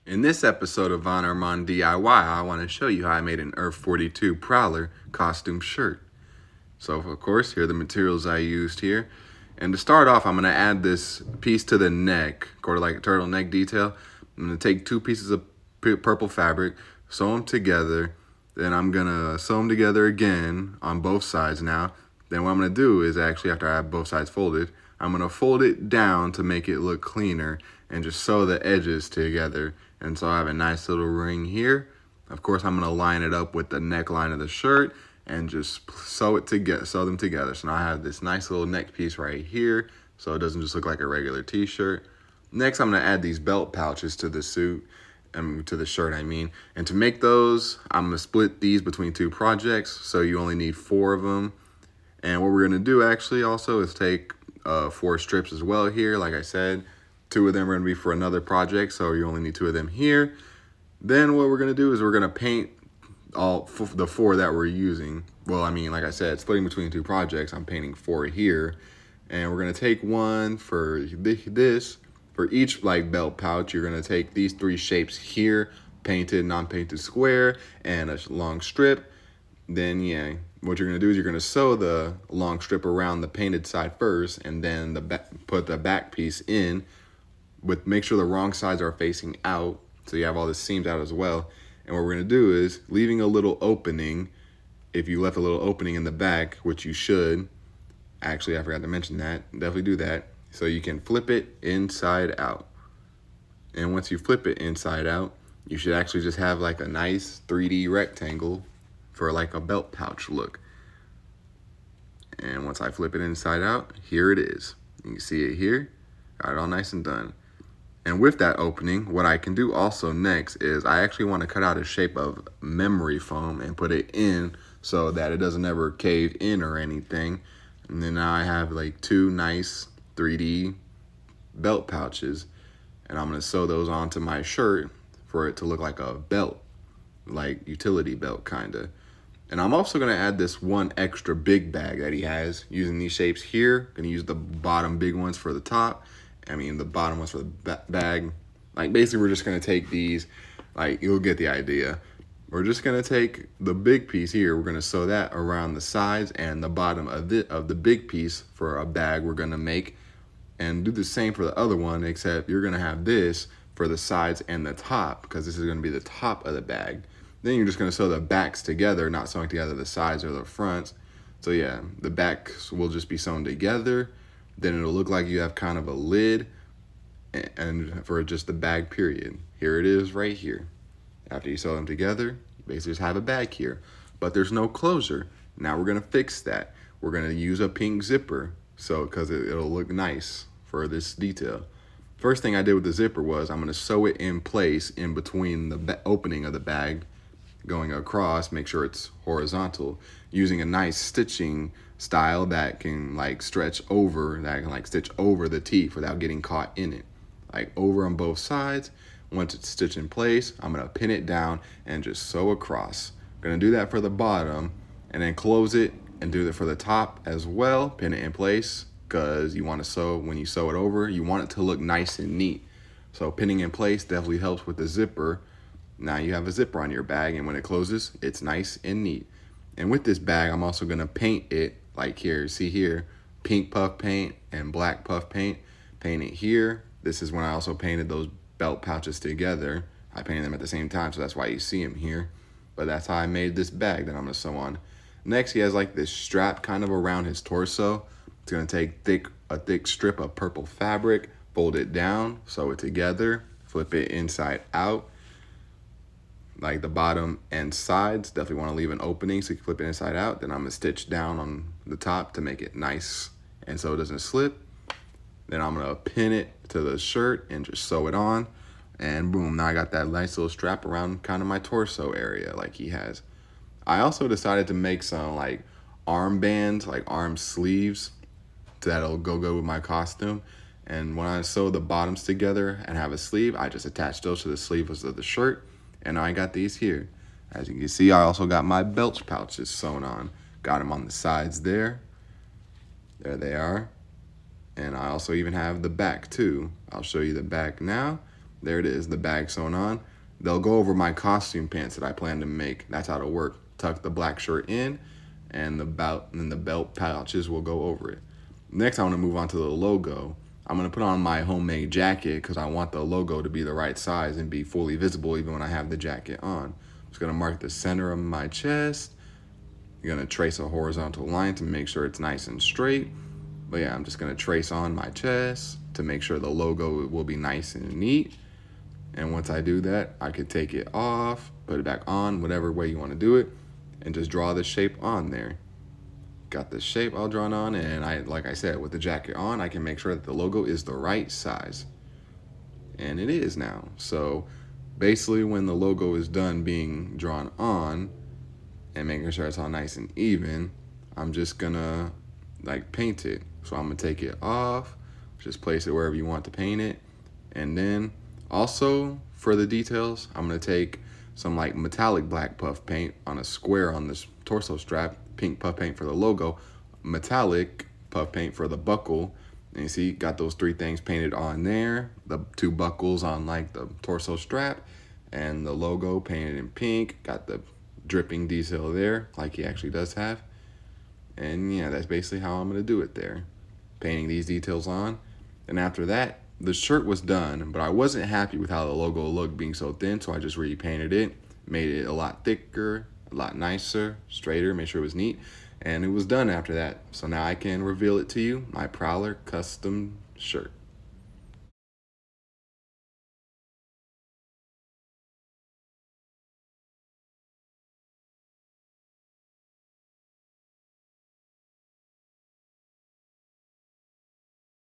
In this episode of Von Armand DIY, I want to show you how I made an Earth-42 Prowler costume shirt. So of course, here are the materials I used here. And to start off, I'm going to add this piece to the neck, sort of like a turtleneck detail. I'm going to take two pieces of purple fabric, sew them together. Then I'm going to sew them together again on both sides now. Then what I'm going to do is actually, after I have both sides folded, I'm going to fold it down to make it look cleaner and just sew the edges together. And so I have a nice little ring here. Of course, I'm going to line it up with the neckline of the shirt and just sew them together. So now I have this nice little neck piece right here, so it doesn't just look like a regular t-shirt. Next, I'm going to add these belt pouches to the suit, to the shirt I mean. And to make those, I'm going to split these between two projects, so you only need 4 of them. And what we're going to do actually also is take 4 strips as well here. Like I said, 2 of them are going to be for another project, so you only need 2 of them here. Then what we're going to do is we're going to paint all the 4 that we're using. Well, I mean, like I said, splitting between 2 projects, I'm painting 4 here. And we're going to take one for this. For each like belt pouch, you're going to take these 3 shapes here, painted, non-painted square, and a long strip. Then, yeah, what you're going to do is you're going to sew the long strip around the painted side first, and then put the back piece in. Make sure the wrong sides are facing out, so you have all the seams out as well. And what we're going to do is, leaving a little opening, if you left a little opening in the back, which you should, actually I forgot to mention that, definitely do that, so you can flip it inside out. And once you flip it inside out, you should actually just have like a nice 3D rectangle for like a belt pouch look. And once I flip it inside out, here it is. You can see it here, got it all nice and done. And with that opening, what I can do also next is I actually want to cut out a shape of memory foam and put it in so that it doesn't ever cave in or anything. And then now I have like 2 nice 3D belt pouches, and I'm going to sew those onto my shirt for it to look like a belt, like utility belt kind of. And I'm also going to add this one extra big bag that he has using these shapes here. Going to use the bottom big ones for the top. The bottom ones for the bag. Like, basically, we're just going to take these, like, you'll get the idea. We're just going to take the big piece here. We're going to sew that around the sides and the bottom of the big piece for a bag we're going to make. And do the same for the other one, except you're going to have this for the sides and the top, because this is going to be the top of the bag. Then you're just going to sew the backs together, not sewing together the sides or the fronts. So yeah, the backs will just be sewn together. Then it'll look like you have kind of a lid, and for just the bag period. Here it is right here. After you sew them together, you basically just have a bag here. But there's no closure. Now we're going to fix that. We're going to use a pink zipper, because it'll look nice for this detail. First thing I did with the zipper was I'm going to sew it in place in between the opening of the bag, going across, make sure it's horizontal, using a nice stitching style that can stitch over the teeth without getting caught in it. Like over on both sides. Once it's stitched in place, I'm going to pin it down and just sew across. I'm going to do that for the bottom and then close it and do that for the top as well. Pin it in place, because you want to sew, when you sew it over, you want it to look nice and neat. So pinning in place definitely helps with the zipper. Now you have a zipper on your bag, and when it closes, it's nice and neat. And with this bag, I'm also going to paint it like here. See here, pink puff paint and black puff paint. Paint it here. This is when I also painted those belt pouches together. I painted them at the same time, so that's why you see them here. But that's how I made this bag that I'm going to sew on. Next, he has like this strap kind of around his torso. It's going to take a thick strip of purple fabric, fold it down, sew it together, flip it inside out. Like the bottom and sides, definitely want to leave an opening so you can flip it inside out. Then I'm going to stitch down on the top to make it nice and so it doesn't slip. Then I'm going to pin it to the shirt and just sew it on. And boom, now I got that nice little strap around kind of my torso area like he has. I also decided to make some like arm bands, like arm sleeves, that'll go good with my costume. And when I sew the bottoms together and have a sleeve, I just attach those to the sleeves of the shirt. And I got these here. As you can see, I also got my belt pouches sewn on. Got them on the sides there. There they are. And I also even have the back too. I'll show you the back now. There it is, the bag sewn on. They'll go over my costume pants that I plan to make. That's how it'll work. Tuck the black shirt in, and the belt pouches will go over it. Next, I want to move on to the logo. I'm going to put on my homemade jacket because I want the logo to be the right size and be fully visible even when I have the jacket on. I'm just going to mark the center of my chest. I'm going to trace a horizontal line to make sure it's nice and straight. But yeah, I'm just going to trace on my chest to make sure the logo will be nice and neat. And once I do that, I could take it off, put it back on, whatever way you want to do it, and just draw the shape on there. Got the shape all drawn on, and like I said, with the jacket on, I can make sure that the logo is the right size. And it is now. So basically when the logo is done being drawn on and making sure it's all nice and even, I'm just gonna like paint it. So I'm gonna take it off, just place it wherever you want to paint it, and then also for the details, I'm gonna take some like metallic black puff paint on a square on this torso strap, pink puff paint for the logo, metallic puff paint for the buckle. And you see, got those three things painted on there, the two buckles on like the torso strap, and the logo painted in pink, got the dripping detail there like he actually does have. And yeah, that's basically how I'm gonna do it there. Painting these details on. And after that, the shirt was done, but I wasn't happy with how the logo looked being so thin, so I just repainted it, made it a lot thicker, a lot nicer, straighter, made sure it was neat, and it was done after that. So now I can reveal it to you, my Prowler custom shirt.